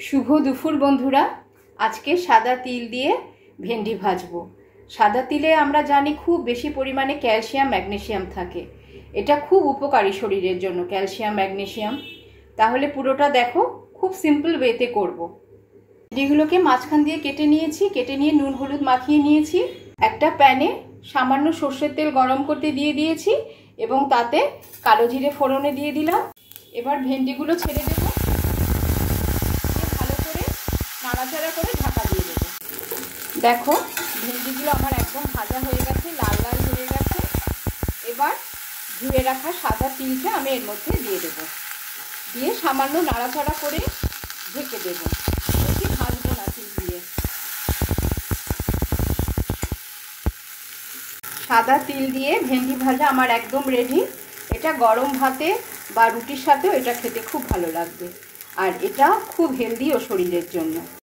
শুভ দুপুর বন্ধুরা, আজকে সাদা তিল দিয়ে ভেন্ডি ভাজবো। সাদা তিলে আমরা জানি খুব বেশি পরিমাণে ক্যালসিয়াম ম্যাগনেসিয়াম থাকে। এটা খুব উপকারী শরীরের জন্য, ক্যালসিয়াম ম্যাগনেসিয়াম। তাহলে পুরোটা দেখো, খুব সিম্পল ওয়েতে করব। ভেন্ডিগুলোকে মাঝখান দিয়ে কেটে নিয়েছি, কেটে নিয়ে নুন হলুদ মাখিয়ে নিয়েছি। একটা প্যানে সামান্য সর্ষের তেল গরম করতে দিয়ে দিয়েছি এবং তাতে কালো জিরে ফোড়নে দিয়ে দিলাম। এবার ভেন্ডিগুলো ছেড়ে দেবো, ভালো করে নাড়াচাড়া করে ঢাকা দিয়ে দেবো। দেখো, ভেন্ডিগুলো আমার একদম ভাজা হয়ে গেছে, লাল লাল হয়ে গেছে। এবার ধুয়ে রাখা সাদা তিলটা আমি এর মধ্যে দিয়ে দেবো, দিয়ে সামান্য নাড়াচাড়া করে ঢেকে দেবো। বেশি ভাজবো না তিল দিয়ে। সাদা তিল দিয়ে ভেন্ডি ভাজা আমার একদম রেডি। এটা গরম ভাতে বা রুটির সাথেও এটা খেতে খুব ভালো লাগবে, আর এটা খুব হেলদি ও শরীরের জন্য।